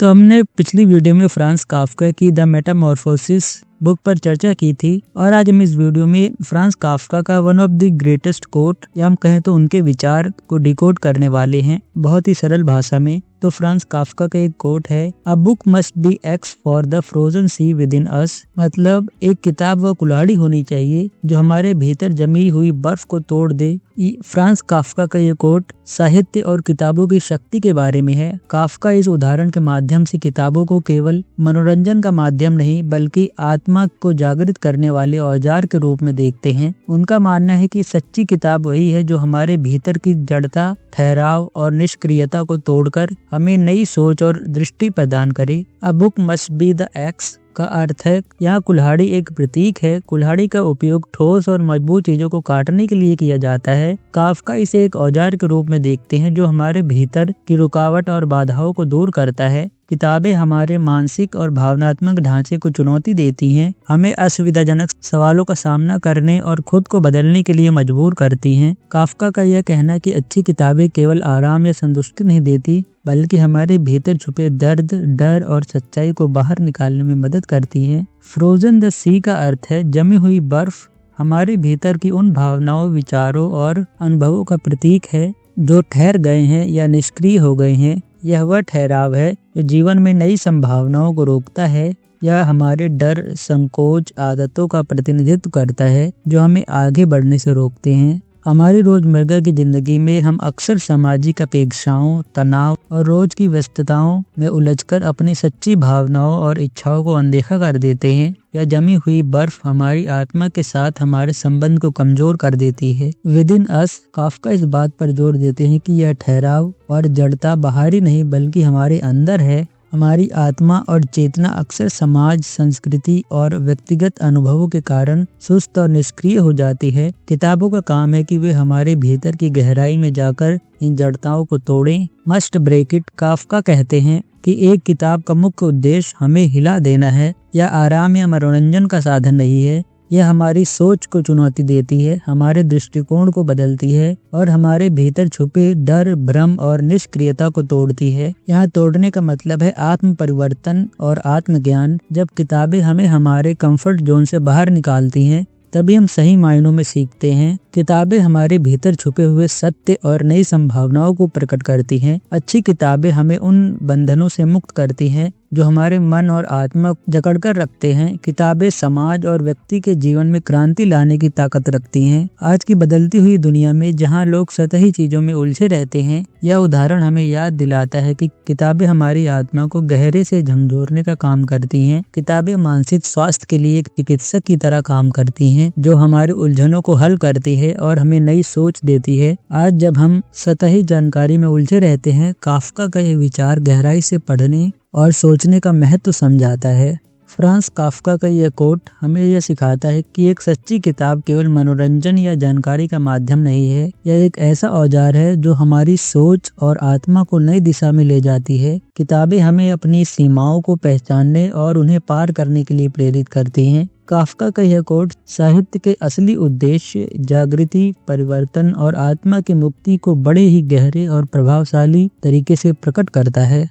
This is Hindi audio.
तो हमने पिछली वीडियो में फ्रांस काफ्का की द मेटामॉर्फोसिस बुक पर चर्चा की थी और आज हम इस वीडियो में फ्रांस काफ्का का one of the greatest quote या हम कहें तो उनके विचार को डिकोड करने वाले हैं बहुत ही सरल भाषा में। तो फ्रांस काफ्का का एक कोट है, a book must be axe for the frozen sea within us. मतलब एक किताब व कुल्हाड़ी होनी चाहिए जो हमारे भीतर जमी हुई बर्फ को तोड़ दे। फ्रांस काफ्का का ये कोट साहित्य और किताबों की शक्ति के बारे में है। काफ्का इस उदाहरण के माध्यम से किताबों को केवल मनोरंजन का माध्यम नहीं बल्कि आत्मा को जागृत करने वाले औजार के रूप में देखते हैं। उनका मानना है कि सच्ची किताब वही है जो हमारे भीतर की जड़ता, ठहराव और निष्क्रियता को तोड़कर हमें नई सोच और दृष्टि प्रदान करे। अ book must be the x का अर्थ है यहाँ कुल्हाड़ी एक प्रतीक है। कुल्हाड़ी का उपयोग ठोस और मजबूत चीजों को काटने के लिए किया जाता है। काफ्का इसे एक औजार के रूप में देखते हैं जो हमारे भीतर की रुकावट और बाधाओं को दूर करता है। किताबें हमारे मानसिक और भावनात्मक ढांचे को चुनौती देती हैं, हमें असुविधाजनक सवालों का सामना करने और खुद को बदलने के लिए मजबूर करती हैं। काफ्का का यह कहना कि अच्छी किताबें केवल आराम या संतुष्टि नहीं देती बल्कि हमारे भीतर छुपे दर्द, डर और सच्चाई को बाहर निकालने में मदद करती हैं। फ्रोजन द सी का अर्थ है जमी हुई बर्फ हमारे भीतर की उन भावनाओं, विचारों और अनुभवों का प्रतीक है जो ठहर गए हैं या निष्क्रिय हो गए हैं। यह वह ठहराव है जो जीवन में नई संभावनाओं को रोकता है या हमारे डर, संकोच, आदतों का प्रतिनिधित्व करता है जो हमें आगे बढ़ने से रोकते हैं। हमारी रोजमर्रा की जिंदगी में हम अक्सर सामाजिक अपेक्षाओं, तनाव और रोज की व्यस्तताओं में उलझकर अपनी सच्ची भावनाओं और इच्छाओं को अनदेखा कर देते हैं। यह जमी हुई बर्फ हमारी आत्मा के साथ हमारे संबंध को कमजोर कर देती है। विद इन अस काफ्का इस बात पर जोर देते हैं कि यह ठहराव और जड़ता बाहरी नहीं बल्कि हमारे अंदर है। हमारी आत्मा और चेतना अक्सर समाज, संस्कृति और व्यक्तिगत अनुभवों के कारण सुस्त और निष्क्रिय हो जाती है। किताबों का काम है कि वे हमारे भीतर की गहराई में जाकर इन जड़ताओं को तोड़ें। Must break it. काफ्का कहते हैं कि एक किताब का मुख्य उद्देश्य हमें हिला देना है या आराम या मनोरंजन का साधन नहीं है। यह हमारी सोच को चुनौती देती है, हमारे दृष्टिकोण को बदलती है और हमारे भीतर छुपे डर, भ्रम और निष्क्रियता को तोड़ती है। यहाँ तोड़ने का मतलब है आत्म परिवर्तन और आत्मज्ञान। जब किताबें हमें हमारे कंफर्ट जोन से बाहर निकालती हैं तभी हम सही मायनों में सीखते हैं। किताबें हमारे भीतर छुपे हुए सत्य और नई संभावनाओं को प्रकट करती हैं। अच्छी किताबें हमें उन बंधनों से मुक्त करती हैं जो हमारे मन और आत्मा जकड़कर रखते हैं। किताबें समाज और व्यक्ति के जीवन में क्रांति लाने की ताकत रखती हैं। आज की बदलती हुई दुनिया में जहां लोग सतही चीजों में उलझे रहते हैं, यह उदाहरण हमें याद दिलाता है कि किताबें हमारी आत्मा को गहरे से झकझोरने का काम करती हैं। किताबें मानसिक स्वास्थ्य के लिए एक चिकित्सक की तरह काम करती हैं जो हमारे उलझनों को हल करती है और हमें नई सोच देती है। आज जब हम सतही जानकारी में उलझे रहते हैं, काफ्का का ये विचार गहराई से पढ़ने और सोचने का महत्व समझाता है। फ्रांस काफ्का का यह कोट हमें यह सिखाता है कि एक सच्ची किताब केवल मनोरंजन या जानकारी का माध्यम नहीं है, यह एक ऐसा औजार है जो हमारी सोच और आत्मा को नई दिशा में ले जाती है। किताबें हमें अपनी सीमाओं को पहचानने और उन्हें पार करने के लिए प्रेरित करती हैं। काफ्का का यह कोट साहित्य के असली उद्देश्य, जागृति, परिवर्तन और आत्मा की मुक्ति को बड़े ही गहरे और प्रभावशाली तरीके से प्रकट करता है।